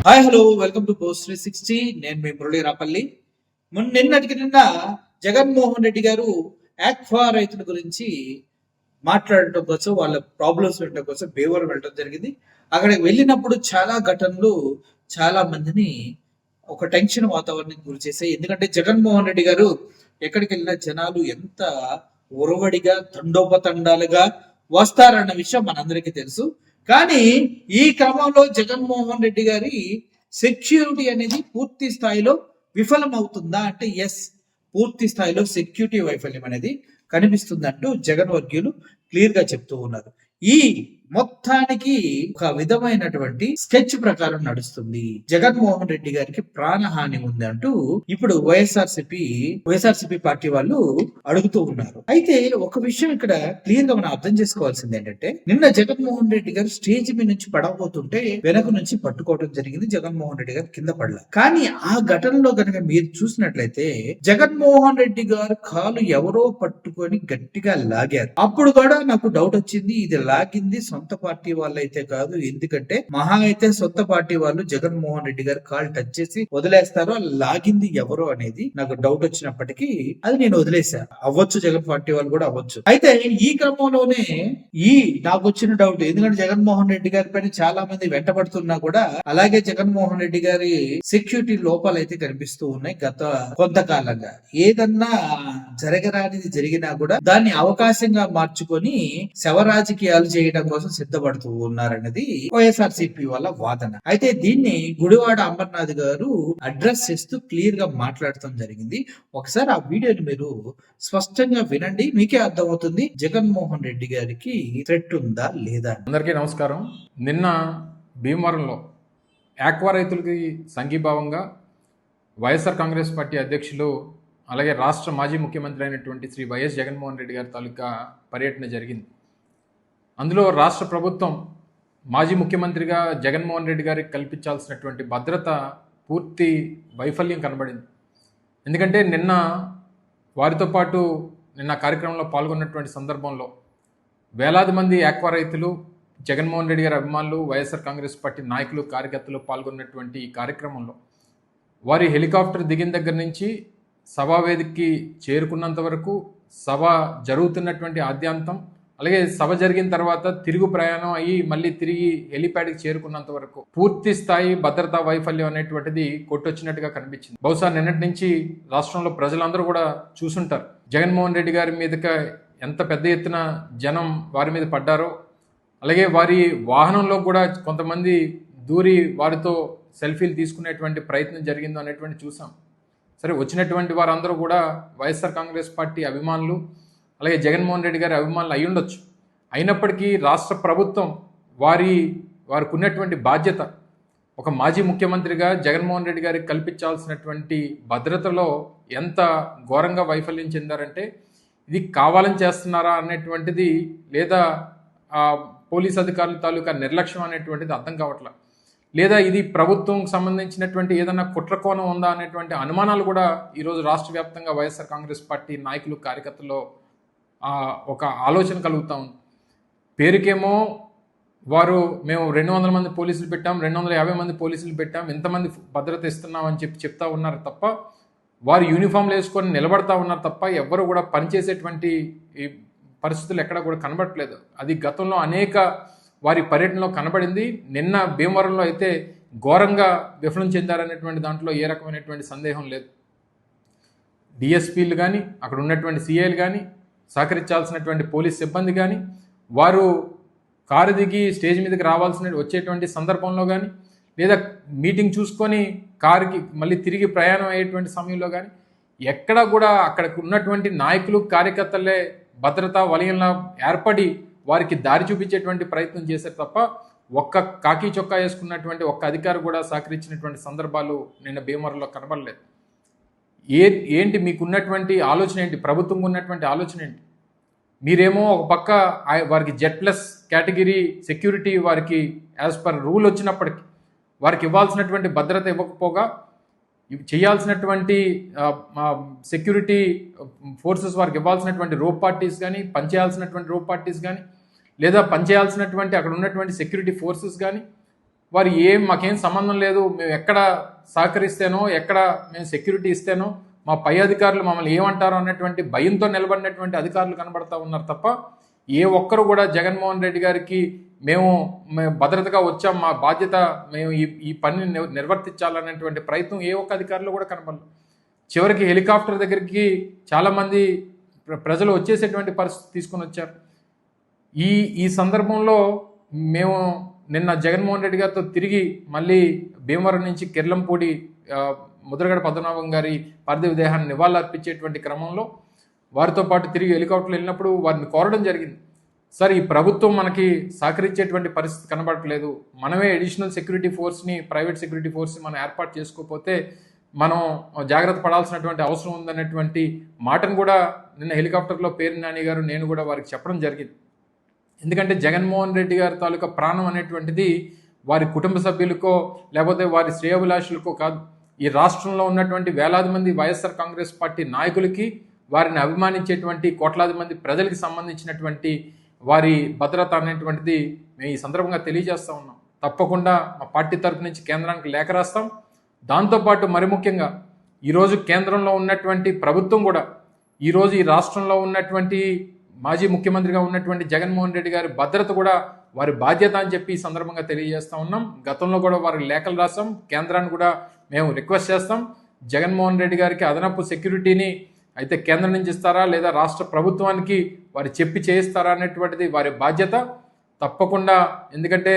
Hi hello welcome to post 360. నేను మీ మురళీ రాపల్లి. నిన్న జగన్మోహన్ రెడ్డి గారు ఆక్వా రైతుల గురించి మాట్లాడటం కోసం, వాళ్ళ ప్రాబ్లమ్స్ వినడం కోసం భీమవరం వెళ్ళడం జరిగింది. అక్కడికి వెళ్ళినప్పుడు చాలా ఘటనలు చాలా మందిని ఒక టెన్షన్ వాతావరణం గురి చేశాయి. ఎందుకంటే జగన్మోహన్ రెడ్డి గారు ఎక్కడికి వెళ్ళిన జనాలు ఎంత ఉరవడిగా తండోపతండాలుగా వస్తారన్న విషయం మనందరికీ తెలుసు. కానీ ఈ క్రమంలో జగన్మోహన్ రెడ్డి గారి సెక్యూరిటీ అనేది పూర్తి స్థాయిలో విఫలం అవుతుందా అంటే ఎస్, పూర్తి స్థాయిలో సెక్యూరిటీ వైఫల్యం అనేది కనిపిస్తుందంటూ జగన్ వర్గీయులు క్లియర్ గా చెప్తూ ఉన్నారు. ఈ మొత్తానికి ఒక విధమైనటువంటి స్కెచ్ ప్రకారం నడుస్తుంది. జగన్మోహన్ రెడ్డి గారికి ప్రాణహాని ఉంది అంటూ ఇప్పుడు వైఎస్ఆర్సిపి పార్టీ వాళ్ళు అడుగుతూ ఉన్నారు. అయితే ఒక విషయం ఇక్కడ క్లియర్ గా మనం అర్థం చేసుకోవాల్సింది ఏంటంటే, నిన్న జగన్మోహన్ రెడ్డి గారు స్టేజ్ మీద నుంచి పడబోతుంటే వెనక నుంచి పట్టుకోవడం జరిగింది. జగన్మోహన్ రెడ్డి గారు కింద పడలా. కానీ ఆ ఘటనలో కనుక మీరు చూసినట్లయితే జగన్మోహన్ రెడ్డి గారు కాలు ఎవరో పట్టుకొని గట్టిగా లాగారు. అప్పుడు కూడా నాకు డౌట్ వచ్చింది, ఇది లాగింది సొంత పార్టీ వాళ్ళు అయితే కాదు. ఎందుకంటే మహా అయితే సొంత పార్టీ వాళ్ళు జగన్మోహన్ రెడ్డి గారు కాల్ టచ్ చేసి వదిలేస్తారో, లాగింది ఎవరో అనేది నాకు డౌట్ వచ్చినప్పటికీ అది నేను వదిలేశాను. అవ్వచ్చు, జగన్ పార్టీ వాళ్ళు కూడా అవ్వచ్చు. అయితే ఈ క్రమంలోనే నాకు వచ్చిన డౌట్, ఎందుకంటే జగన్మోహన్ రెడ్డి గారి పైన చాలా మంది వెంటబడుతున్నా కూడా, అలాగే జగన్మోహన్ రెడ్డి గారి సెక్యూరిటీ లోపాలు అయితే కనిపిస్తూ ఉన్నాయి గత కొంతకాలంగా. ఏదన్నా జరగరానిది జరిగినా కూడా దాన్ని అవకాశంగా మార్చుకొని శవ రాజకీయాలు చేయడం కోసం సిద్ధపడుతూ ఉన్నారన్నది వైఎస్ఆర్సీపీ వాళ్ళ వాదన. అయితే దీన్ని గుడివాడ అమర్నాథ్ గారు అడ్రస్ చేస్తూ క్లియర్ గా మాట్లాడటం జరిగింది. ఒకసారి ఆ వీడియోని మీరు స్పష్టంగా వినండి, మీకే అర్థమవుతుంది జగన్మోహన్ రెడ్డి గారికి థ్రెట్ ఉందా లేదా. అందరికీ నమస్కారం. నిన్న భీమవరంలో ఆక్వా రైతులకి సంఘీభావంగా వైఎస్ఆర్ కాంగ్రెస్ పార్టీ అధ్యక్షులు అలాగే రాష్ట్ర మాజీ ముఖ్యమంత్రి అయినటువంటి శ్రీ వైఎస్ జగన్మోహన్ రెడ్డి గారి తాలూకా పర్యటన జరిగింది. అందులో రాష్ట్ర ప్రభుత్వం మాజీ ముఖ్యమంత్రిగా జగన్మోహన్ రెడ్డి గారికి కల్పించాల్సినటువంటి భద్రత పూర్తి వైఫల్యం కనబడింది. ఎందుకంటే నిన్న వారితో పాటు నిన్న కార్యక్రమంలో పాల్గొన్నటువంటి సందర్భంలో వేలాది మంది ఆక్వా రైతులు, జగన్మోహన్ రెడ్డి గారి అభిమానులు, వైఎస్ఆర్ కాంగ్రెస్ పార్టీ నాయకులు, కార్యకర్తలు పాల్గొన్నటువంటి ఈ కార్యక్రమంలో వారి హెలికాప్టర్ దిగిన దగ్గర నుంచి సభావేదికకి చేరుకున్నంత వరకు, సభ జరుగుతున్నటువంటి ఆద్యాంతం, అలాగే సభ జరిగిన తర్వాత తిరుగు ప్రయాణం అయ్యి మళ్ళీ తిరిగి హెలిప్యాడ్కి చేరుకున్నంత వరకు పూర్తి స్థాయి భద్రతా వైఫల్యం అనేటువంటిది కొట్టొచ్చినట్టుగా కనిపించింది. బహుశా నిన్నటి నుంచి రాష్ట్రంలో ప్రజలందరూ కూడా చూసుంటారు జగన్మోహన్ రెడ్డి గారి మీదకి ఎంత పెద్ద ఎత్తున జనం వారి మీద పడ్డారో, అలాగే వారి వాహనంలో కూడా కొంతమంది దూరి వారితో సెల్ఫీలు తీసుకునేటువంటి ప్రయత్నం జరిగిందో అనేటువంటి చూసాం. సరే, వచ్చినటువంటి వారందరూ కూడా వైఎస్ఆర్ కాంగ్రెస్ పార్టీ అభిమానులు, అలాగే జగన్మోహన్ రెడ్డి గారి అభిమానులు అయి ఉండొచ్చు. అయినప్పటికీ రాష్ట్ర ప్రభుత్వం వారికి ఉన్నటువంటి బాధ్యత, ఒక మాజీ ముఖ్యమంత్రిగా జగన్మోహన్ రెడ్డి గారికి కల్పించాల్సినటువంటి భద్రతలో ఎంత ఘోరంగా వైఫల్యం చెందారంటే, ఇది కావాలని చేస్తున్నారా అనేటువంటిది, లేదా పోలీస్ అధికారుల తాలూకా నిర్లక్ష్యం అనేటువంటిది అర్థం కావట్లేదు, లేదా ఇది ప్రభుత్వం సంబంధించినటువంటి ఏదైనా కుట్రకోణం ఉందా అనేటువంటి అనుమానాలు కూడా ఈరోజు రాష్ట్ర వ్యాప్తంగా వైఎస్ఆర్ కాంగ్రెస్ పార్టీ నాయకులు, కార్యకర్తల్లో ఒక ఆలోచన కలుగుతూ ఉంది. పేరుకేమో వారు మేము 200 మంది పోలీసులు పెట్టాం, 250 మంది పోలీసులు పెట్టాం, ఇంతమంది భద్రత ఇస్తున్నాం అని చెప్తా ఉన్నారు తప్ప, వారు యూనిఫామ్లు వేసుకొని నిలబడతా ఉన్నారు తప్ప ఎవ్వరు కూడా పనిచేసేటువంటి పరిస్థితులు ఎక్కడ కూడా కనబడట్లేదు. అది గతంలో అనేక వారి పర్యటనలో కనబడింది. నిన్న భీమవరంలో అయితే ఘోరంగా విఫలం చెందారనేటువంటి దాంట్లో ఏ రకమైనటువంటి సందేహం లేదు. డిఎస్పీలు కానీ, అక్కడ ఉన్నటువంటి సిఐలు కానీ, సహకరించాల్సినటువంటి పోలీస్ సిబ్బంది కానీ, వారు కారు దిగి స్టేజ్ మీదకి వచ్చేటువంటి సందర్భంలో కానీ, లేదా మీటింగ్ చూసుకొని కారుకి మళ్ళీ తిరిగి ప్రయాణం అయ్యేటువంటి సమయంలో కానీ ఎక్కడ కూడా అక్కడికి ఉన్నటువంటి నాయకులు, కార్యకర్తలే భద్రతా వలయంలో ఏర్పడి వారికి దారి చూపించేటువంటి ప్రయత్నం చేశారు తప్ప ఒక్క కాకి చొక్కా వేసుకున్నటువంటి ఒక్క అధికారి కూడా సహకరించినటువంటి సందర్భాలు నిన్న భీమవరంలో కనబడలేదు. ఏంటి మీకున్నటువంటి ఆలోచన ఏంటి? ప్రభుత్వం ఉన్నటువంటి ఆలోచన ఏంటి? మీరేమో ఒక పక్క వారికి Z+ కేటగిరీ సెక్యూరిటీ వారికి యాజ్ పర్ రూల్ వచ్చినప్పటికీ వారికి ఇవ్వాల్సినటువంటి భద్రత ఇవ్వకపోగా, చేయాల్సినటువంటి సెక్యూరిటీ ఫోర్సెస్ వారికి ఇవ్వాల్సినటువంటి రోప్ పార్టీస్ కానీ, పనిచేయాల్సినటువంటి రోప్ పార్టీస్ కానీ, లేదా పనిచేయాల్సినటువంటి అక్కడ ఉన్నటువంటి సెక్యూరిటీ ఫోర్సెస్ కానీ వారు మాకేం సంబంధం లేదు, మేము ఎక్కడ సహకరిస్తేనో ఎక్కడ మేము సెక్యూరిటీ ఇస్తేనో మా పై అధికారులు మమ్మల్ని ఏమంటారో అన్నటువంటి భయంతో నిలబడినటువంటి అధికారులు కనబడతా ఉన్నారు తప్ప ఏ ఒక్కరు కూడా జగన్మోహన్ రెడ్డి గారికి మేము భద్రతగా వచ్చాం, మా బాధ్యత మేము ఈ పనిని నిర్వర్తించాలనేటువంటి ప్రయత్నం ఏ ఒక్క అధికారులు కూడా కనబడలేదు. చివరికి హెలికాప్టర్ దగ్గరికి చాలామంది ప్రజలు వచ్చేసేటువంటి పరిస్థితి తీసుకొని వచ్చారు. ఈ సందర్భంలో మేము నిన్న జగన్మోహన్ రెడ్డి గారితో తిరిగి మళ్ళీ భీమవరం నుంచి కిర్లంపూడి ముద్రగడ పద్మనాభం గారి పార్థివ దేహాన్ని నివాళులర్పించేటువంటి క్రమంలో వారితో పాటు తిరిగి హెలికాప్టర్లు వెళ్ళినప్పుడు వారిని కోరడం జరిగింది. సార్, ఈ ప్రభుత్వం మనకి సహకరించేటువంటి పరిస్థితి కనబడట్లేదు, మనమే అడిషనల్ సెక్యూరిటీ ఫోర్స్ని, ప్రైవేట్ సెక్యూరిటీ ఫోర్స్ని మనం ఏర్పాటు చేసుకోకపోతే మనం జాగ్రత్త పడాల్సినటువంటి అవసరం ఉందన్నటువంటి మాటను కూడా నిన్న హెలికాప్టర్లో పేరు నాని గారు నేను కూడా వారికి చెప్పడం జరిగింది. ఎందుకంటే జగన్మోహన్ రెడ్డి గారి తాలూకా ప్రాణం అనేటువంటిది వారి కుటుంబ సభ్యులకో లేకపోతే వారి శ్రేయోభిలాషులకో కాదు, ఈ రాష్ట్రంలో ఉన్నటువంటి వేలాది మంది వైఎస్ఆర్ కాంగ్రెస్ పార్టీ నాయకులకి, వారిని అభిమానించేటువంటి కోట్లాది మంది ప్రజలకి సంబంధించినటువంటి వారి భద్రత అనేటువంటిది మేము ఈ సందర్భంగా తెలియజేస్తూ ఉన్నాం. తప్పకుండా మా పార్టీ తరపు నుంచి కేంద్రానికి లేఖ రాస్తాం. దాంతోపాటు మరి ముఖ్యంగా ఈరోజు కేంద్రంలో ఉన్నటువంటి ప్రభుత్వం కూడా ఈరోజు ఈ రాష్ట్రంలో ఉన్నటువంటి మాజీ ముఖ్యమంత్రిగా ఉన్నటువంటి జగన్మోహన్ రెడ్డి గారి భద్రత కూడా వారి బాధ్యత అని చెప్పి ఈ సందర్భంగా తెలియజేస్తూ ఉన్నాం. గతంలో కూడా వారికి లేఖలు రాస్తాం, కేంద్రాన్ని కూడా మేము రిక్వెస్ట్ చేస్తాం. జగన్మోహన్ రెడ్డి గారికి అదనపు సెక్యూరిటీని అయితే కేంద్రం నుంచి ఇస్తారా లేదా రాష్ట్ర ప్రభుత్వానికి వారు చెప్పి చేయిస్తారా అనేటువంటిది వారి బాధ్యత తప్పకుండా. ఎందుకంటే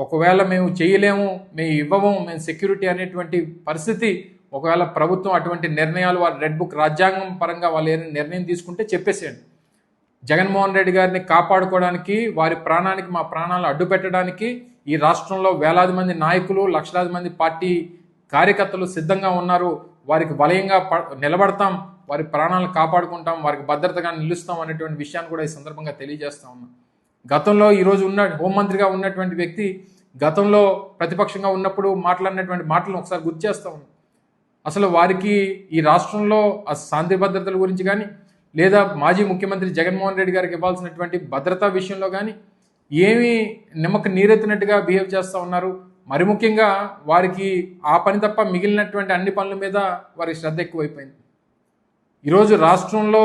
ఒకవేళ మేము చేయలేము, మేము ఇవ్వము, మేము సెక్యూరిటీ అనేటువంటి పరిస్థితి ఒకవేళ ప్రభుత్వం అటువంటి నిర్ణయాలు వారి రెడ్ బుక్ రాజ్యాంగం పరంగా వాళ్ళు ఏదైనా నిర్ణయం తీసుకుంటే చెప్పేసేయండి. జగన్మోహన్ రెడ్డి గారిని కాపాడుకోవడానికి, వారి ప్రాణానికి మా ప్రాణాలు అడ్డు పెట్టడానికి ఈ రాష్ట్రంలో వేలాది మంది నాయకులు, లక్షలాది మంది పార్టీ కార్యకర్తలు సిద్ధంగా ఉన్నారు. వారికి బలయంగా నిలబడతాం, వారి ప్రాణాలను కాపాడుకుంటాం, వారికి భద్రతగా నిలుస్తాం అనేటువంటి విషయాన్ని కూడా ఈ సందర్భంగా తెలియజేస్తా ఉన్నాం. గతంలో ఈరోజు హోంమంత్రిగా ఉన్నటువంటి వ్యక్తి గతంలో ప్రతిపక్షంగా ఉన్నప్పుడు మాట్లాడినటువంటి మాటలను ఒకసారి గుర్తు చేస్తూ ఉన్నాం. అసలు వారికి ఈ రాష్ట్రంలో శాంతి భద్రతల గురించి కానీ లేదా మాజీ ముఖ్యమంత్రి జగన్మోహన్ రెడ్డి గారికి ఇవ్వాల్సినటువంటి భద్రతా విషయంలో కానీ ఏమీ నిమ్మకు నీరెత్తినట్టుగా బిహేవ్ చేస్తూ ఉన్నారు. మరి ముఖ్యంగా వారికి ఆ పని తప్ప మిగిలినటువంటి అన్ని పనుల మీద వారికి శ్రద్ధ ఎక్కువైపోయింది. ఈరోజు రాష్ట్రంలో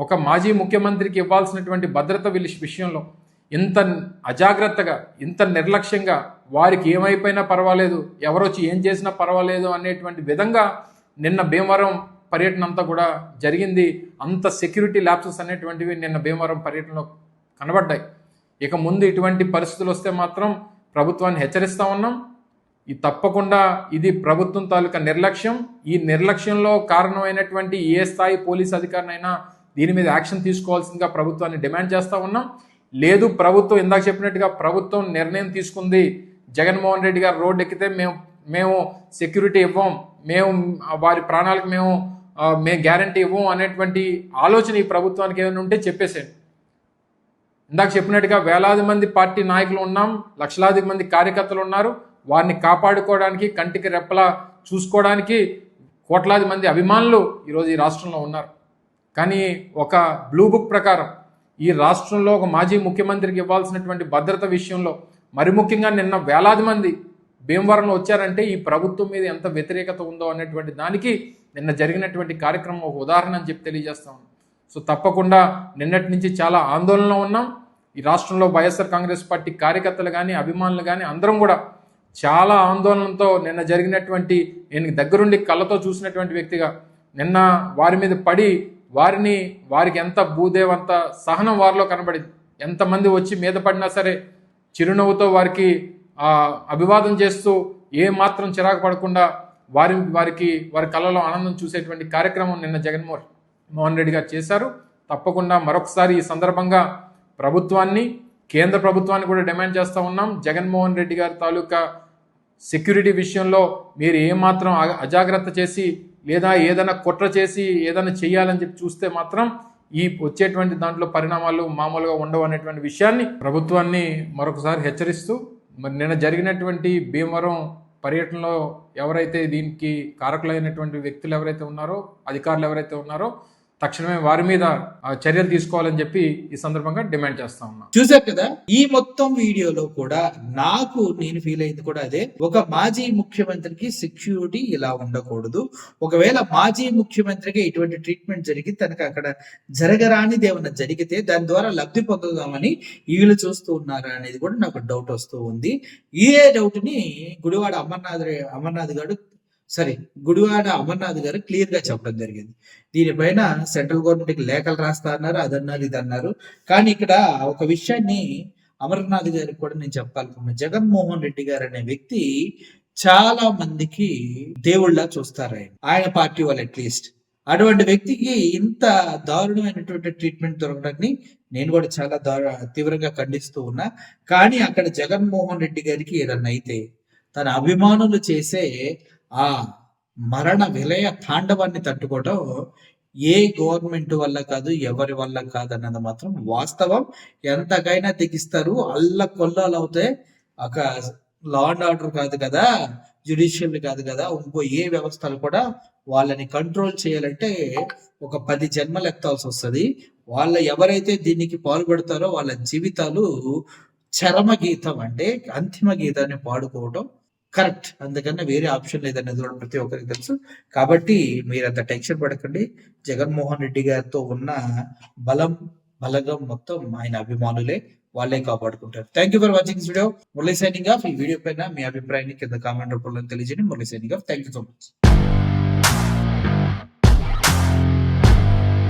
ఒక మాజీ ముఖ్యమంత్రికి ఇవ్వాల్సినటువంటి భద్రత విషయంలో ఇంత అజాగ్రత్తగా, ఇంత నిర్లక్ష్యంగా, వారికి ఏమైపోయినా పర్వాలేదు, ఎవరొచ్చి ఏం చేసినా పర్వాలేదు అనేటువంటి విధంగా నిన్న భీమవరం పర్యటన అంతా కూడా జరిగింది. అంత సెక్యూరిటీ ల్యాప్సెస్ అనేటువంటివి నిన్న భీమవరం పర్యటనలో కనబడ్డాయి. ఇక ముందు ఇటువంటి పరిస్థితులు వస్తే మాత్రం ప్రభుత్వాన్ని హెచ్చరిస్తూ ఉన్నాం. ఈ తప్పకుండా ఇది ప్రభుత్వం తాలూకా నిర్లక్ష్యం. ఈ నిర్లక్ష్యంలో కారణమైనటువంటి ఏ స్థాయి పోలీస్ అధికారినైనా దీని మీద యాక్షన్ తీసుకోవాల్సిందిగా ప్రభుత్వాన్ని డిమాండ్ చేస్తూ ఉన్నాం. లేదు, ప్రభుత్వం ఇందాక చెప్పినట్టుగా ప్రభుత్వం నిర్ణయం తీసుకుంది, జగన్మోహన్ రెడ్డి గారు రోడ్డు ఎక్కితే మేము సెక్యూరిటీ ఇవ్వం, మేము వారి ప్రాణాలకు మేము గ్యారంటీ ఇవ్వం అనేటువంటి ఆలోచన ఈ ప్రభుత్వానికి ఏదైనా ఉంటే చెప్పేసేయండి. ఇందాక చెప్పినట్టుగా వేలాది మంది పార్టీ నాయకులు ఉన్నాం, లక్షలాది మంది కార్యకర్తలు ఉన్నారు. వారిని కాపాడుకోవడానికి, కంటికి రెప్పలా చూసుకోవడానికి కోట్లాది మంది అభిమానులు ఈరోజు ఈ రాష్ట్రంలో ఉన్నారు. కానీ ఒక బ్లూ బుక్ ప్రకారం ఈ రాష్ట్రంలో ఒక మాజీ ముఖ్యమంత్రికి ఇవ్వాల్సినటువంటి భద్రత విషయంలో మరి ముఖ్యంగా నిన్న వేలాది మంది భీమవరంలో వచ్చారంటే ఈ ప్రభుత్వం మీద ఎంత వ్యతిరేకత ఉందో అనేటువంటి దానికి నిన్న జరిగినటువంటి కార్యక్రమం ఒక ఉదాహరణ అని చెప్పి తెలియజేస్తా ఉన్నాం. సో తప్పకుండా నిన్నటి నుంచి చాలా ఆందోళనలో ఉన్నాం. ఈ రాష్ట్రంలో వైఎస్ఆర్ కాంగ్రెస్ పార్టీ కార్యకర్తలు కానీ అభిమానులు కానీ అందరం కూడా చాలా ఆందోళనతో నిన్న జరిగినటువంటి, నేను దగ్గరుండి కళ్ళతో చూసినటువంటి వ్యక్తిగా నిన్న వారి మీద పడి వారికి ఎంత భూదేవంత సహనం వారిలో కనబడింది. ఎంతమంది వచ్చి మీద పడినా సరే చిరునవ్వుతో వారికి అభివాదం చేస్తూ ఏ మాత్రం చిరాకు పడకుండా వారి కళ్ళలో ఆనందం చూసేటువంటి కార్యక్రమం నిన్న జగన్మోహన్ రెడ్డి గారు చేశారు. తప్పకుండా మరొకసారి ఈ సందర్భంగా ప్రభుత్వాన్ని, కేంద్ర ప్రభుత్వాన్ని కూడా డిమాండ్ చేస్తూ ఉన్నాం. జగన్మోహన్ రెడ్డి గారి తాలూకా సెక్యూరిటీ విషయంలో మీరు ఏమాత్రం అజాగ్రత్త చేసి లేదా ఏదైనా కుట్ర చేసి ఏదైనా చేయాలని చెప్పి చూస్తే మాత్రం ఈ వచ్చేటువంటి దాంట్లో పరిణామాలు మామూలుగా ఉండవు అనేటువంటి విషయాన్ని ప్రభుత్వాన్ని మరొకసారి హెచ్చరిస్తూ, మరి నిన్న జరిగినటువంటి భీమవరం పర్యటనలో ఎవరైతే దీనికి కారకులైనటువంటి వ్యక్తులు ఎవరైతే ఉన్నారో, అధికారులు ఎవరైతే ఉన్నారో తక్షణమే వారి మీద చర్యలు తీసుకోవాలని చెప్పి ఈ సందర్భంగా డిమాండ్ చేస్తా ఉన్నా. చూసారు కదా, ఈ మొత్తం వీడియోలో కూడా నేను ఫీల్ అయింది కూడా అదే. ఒక మాజీ ముఖ్యమంత్రికి సెక్యూరిటీ ఇలా ఉండకూడదు. ఒకవేళ మాజీ ముఖ్యమంత్రికి ఇటువంటి ట్రీట్మెంట్ జరిగి తనకు అక్కడ జరగరానిది ఏమైనా జరిగితే దాని ద్వారా లబ్ధి పొందుదామని వీళ్ళు చూస్తూ ఉన్నారా అనేది కూడా నాకు డౌట్ వస్తూ ఉంది. ఈ డౌట్ ని గుడివాడ అమర్నాథ్ గారు క్లియర్ గా చెప్పడం జరిగింది. దీనిపైన సెంట్రల్ గవర్నమెంట్ కి లేఖలు రాస్తా అన్నారు, అదన్నారు ఇదన్నారు. కానీ ఇక్కడ ఒక విషయాన్ని అమర్నాథ్ గారికి కూడా నేను చెప్పాలనుకున్నా. జగన్మోహన్ రెడ్డి గారు అనే వ్యక్తి చాలా మందికి దేవుళ్ళ చూస్తారు. ఆయన పార్టీ వాళ్ళు అట్లీస్ట్ అటువంటి వ్యక్తికి ఇంత దారుణమైనటువంటి ట్రీట్మెంట్ దొరకడాన్ని నేను కూడా చాలా తీవ్రంగా ఖండిస్తూ ఉన్నా. కానీ అక్కడ జగన్మోహన్ రెడ్డి గారికి ఏదన్నా అయితే తన అభిమానులు చేసే ఆ మరణ విలయ తాండవాన్ని తట్టుకోవడం ఏ గవర్నమెంట్ వల్ల కాదు, ఎవరి వల్ల కాదు అన్నది మాత్రం వాస్తవం. ఎంతకైనా తెగిస్తారు, కొల్లాలు అవుతాయి. ఒక లా అండ్ ఆర్డర్ కాదు కదా, జ్యుడిషియల్ కాదు కదా, ఇంకో ఏ వ్యవస్థలు కూడా వాళ్ళని కంట్రోల్ చేయాలంటే ఒక 10 జన్మలు ఎత్తాల్సి వస్తుంది. ఎవరైతే దీనికి పాల్పడతారో వాళ్ళ జీవితాలు చరమ గీతం అంటే అంతిమ గీతాన్ని పాడుకోవడం కరెక్ట్. అందుకన్నా వేరే ఆప్షన్ లేదనేది కూడా ప్రతి ఒక్కరికి తెలుసు. కాబట్టి మీరు అంత టెన్షన్ పడకండి. జగన్మోహన్ రెడ్డి గారితో ఉన్న బలగం మొత్తం ఆయన అభిమానులే, వాళ్ళే కాపాడుకుంటారు. Thank you for watching this video. Murali signing off. ఈ వీడియో పైన మీ అభిప్రాయాన్ని కింద కామెంట్ రూపంలో తెలియజేయండి. Murali signing off. Thank you so much.